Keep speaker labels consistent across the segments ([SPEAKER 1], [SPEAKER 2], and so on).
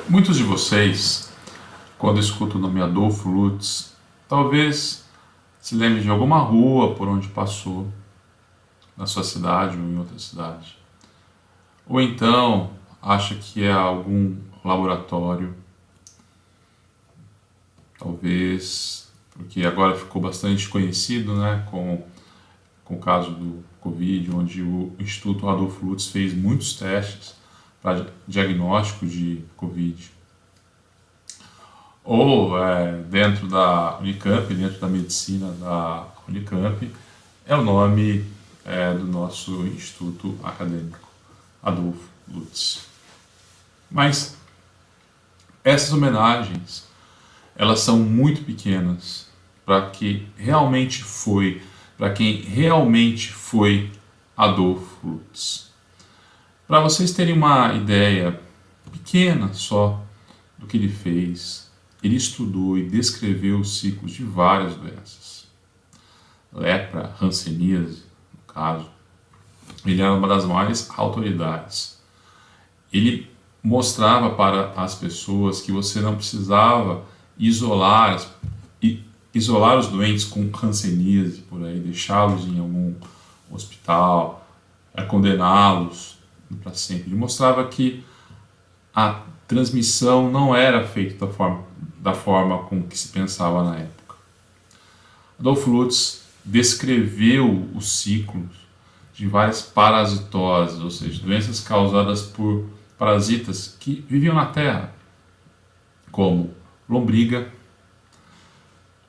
[SPEAKER 1] Muitos de vocês, quando escutam o nome Adolfo Lutz, talvez se lembrem de alguma rua por onde passou, na sua cidade ou em outra cidade. Ou então acha que é algum laboratório, talvez, porque agora ficou bastante conhecido, né, com o caso do Covid, onde o Instituto Adolfo Lutz fez muitos testes para diagnóstico de Covid. Ou dentro da Unicamp, dentro da medicina da Unicamp, é o nome do nosso instituto acadêmico, Adolfo Lutz. Mas essas homenagens, elas são muito pequenas para quem realmente foi Adolfo Lutz. Para vocês terem uma ideia pequena só do que ele fez, ele estudou e descreveu os ciclos de várias doenças. Lepra, hanseníase, no caso. Ele era uma das maiores autoridades. Ele mostrava para as pessoas que você não precisava isolar os doentes com hanseníase por aí, deixá-los em algum hospital, condená-los para sempre. Ele mostrava que a transmissão não era feita da forma com que se pensava na época. Adolfo Lutz descreveu os ciclos de várias parasitoses, ou seja, doenças causadas por parasitas que viviam na Terra, como lombriga,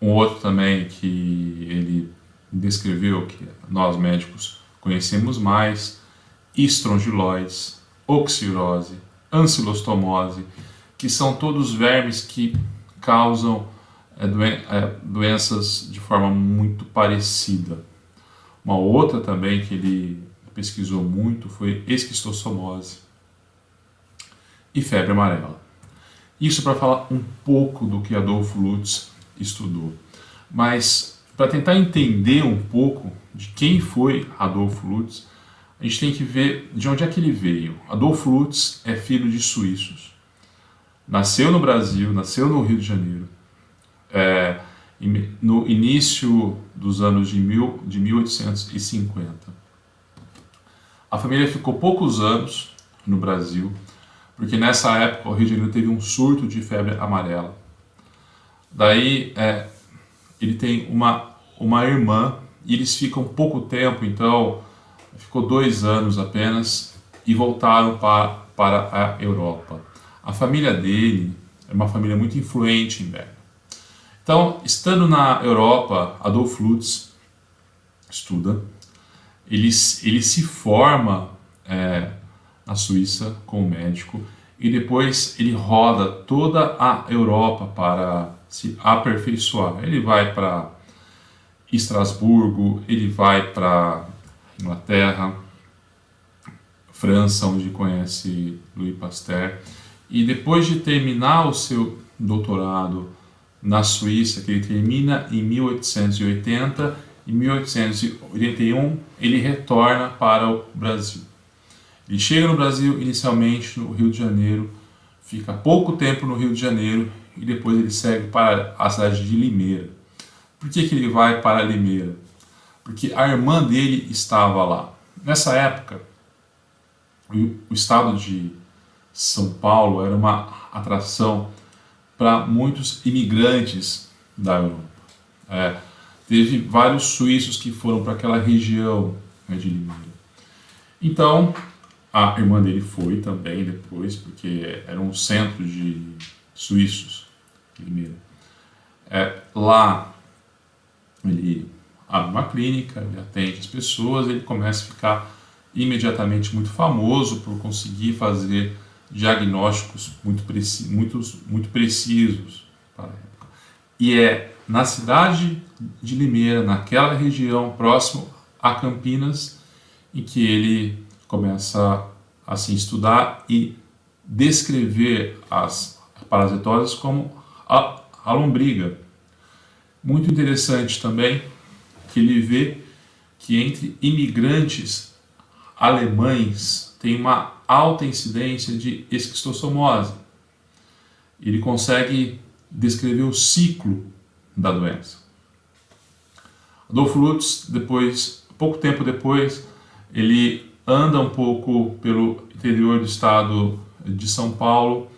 [SPEAKER 1] um outro também que ele descreveu, que nós médicos conhecemos mais, estrongiloides, oxirose, ancilostomose, que são todos vermes que causam doenças de forma muito parecida. Uma outra também que ele pesquisou muito foi esquistossomose e febre amarela. Isso para falar um pouco do que Adolfo Lutz estudou. Mas para tentar entender um pouco de quem foi Adolfo Lutz, a gente tem que ver de onde é que ele veio. Adolfo Lutz é filho de suíços. Nasceu no Brasil, nasceu no Rio de Janeiro. No início dos anos de 1850. A família ficou poucos anos no Brasil, porque nessa época o Rio de Janeiro teve um surto de febre amarela. Daí ele tem uma irmã e eles ficam pouco tempo, então ficou 2 anos apenas e voltaram para a Europa. A família dele é uma família muito influente em Berna. Então, estando na Europa, Adolf Lutz estuda, ele se forma na Suíça como médico e depois ele roda toda a Europa para se aperfeiçoar. Ele vai para Estrasburgo, ele vai para Inglaterra, França, onde conhece Louis Pasteur, e depois de terminar o seu doutorado na Suíça, que ele termina em 1880, em 1881 ele retorna para o Brasil. Ele chega no Brasil inicialmente no Rio de Janeiro, fica pouco tempo no Rio de Janeiro e depois ele segue para a cidade de Limeira. Por que ele vai para Limeira? Porque a irmã dele estava lá. Nessa época, o estado de São Paulo era uma atração para muitos imigrantes da Europa. Teve vários suíços que foram para aquela região de Limeira. Então, a irmã dele foi também depois, porque era um centro de suíços, Limeira. Lá ele abre uma clínica, ele atende as pessoas, ele começa a ficar imediatamente muito famoso por conseguir fazer diagnósticos muito precisos para a época. E é na cidade de Limeira, naquela região próximo a Campinas, em que ele começa a se estudar e descrever as parasitoses como a lombriga. Muito interessante também que ele vê que entre imigrantes alemães tem uma alta incidência de esquistossomose. ele consegue descrever o ciclo da doença. Adolfo Lutz, pouco tempo depois, ele anda um pouco pelo interior do estado de São Paulo,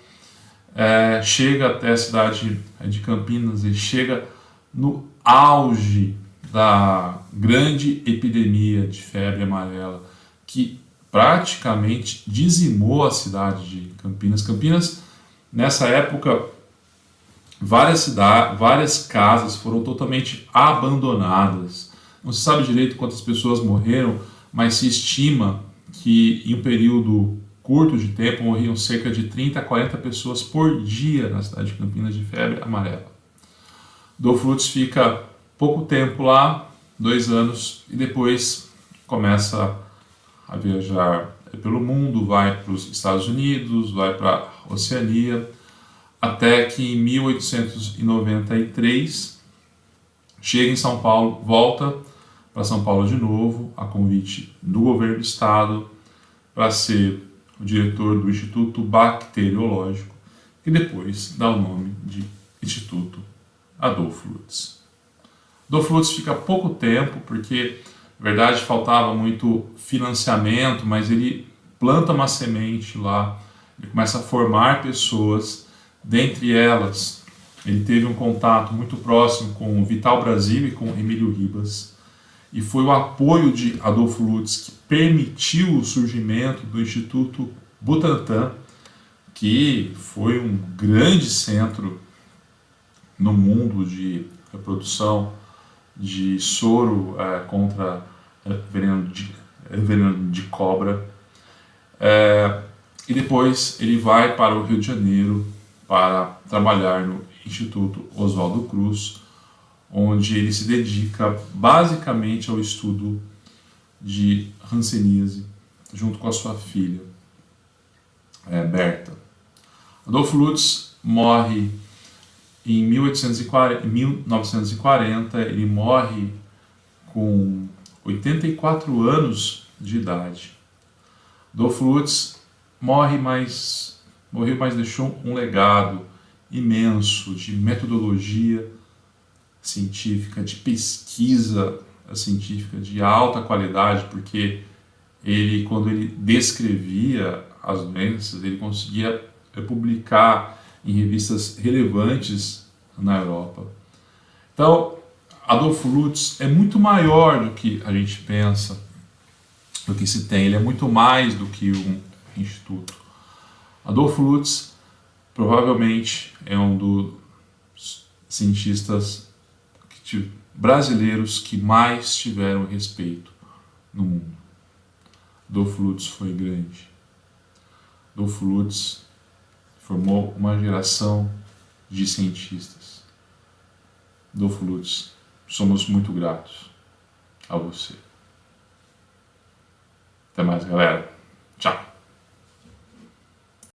[SPEAKER 1] chega até a cidade de Campinas e chega no auge da grande epidemia de febre amarela que praticamente dizimou a cidade de Campinas. Campinas, nessa época, várias casas foram totalmente abandonadas. Não se sabe direito quantas pessoas morreram, mas se estima que em um período curto de tempo morriam cerca de 30 a 40 pessoas por dia na cidade de Campinas de febre amarela. Adolfo Lutz fica pouco tempo lá, 2 anos, e depois começa a viajar pelo mundo, vai para os Estados Unidos, vai para a Oceania, até que em 1893 chega em São Paulo, volta para São Paulo de novo, a convite do governo do estado, para ser o diretor do Instituto Bacteriológico, que depois dá o nome de Instituto Adolfo Lutz. Adolfo Lutz fica pouco tempo, porque, na verdade, faltava muito financiamento, mas ele planta uma semente lá, ele começa a formar pessoas, dentre elas, ele teve um contato muito próximo com o Vital Brasil e com Emílio Ribas, e foi o apoio de Adolfo Lutz que permitiu o surgimento do Instituto Butantan, que foi um grande centro no mundo de produção de soro contra veneno de cobra. E depois ele vai para o Rio de Janeiro para trabalhar no Instituto Oswaldo Cruz, onde ele se dedica basicamente ao estudo de hanseníase, junto com a sua filha, Berta. Adolfo Lutz morre em 1940, ele morre com 84 anos de idade. Adolfo Lutz morreu, mas deixou um legado imenso de metodologia científica, de pesquisa científica de alta qualidade, porque ele, quando ele descrevia as doenças, ele conseguia publicar em revistas relevantes na Europa. Então, Adolfo Lutz é muito maior do que a gente pensa, do que se tem, ele é muito mais do que um instituto. Adolfo Lutz provavelmente é um dos cientistas brasileiros que mais tiveram respeito no mundo. Adolfo Lutz foi grande. Adolfo Lutz formou uma geração de cientistas. Adolfo Lutz, somos muito gratos a você. Até mais, galera.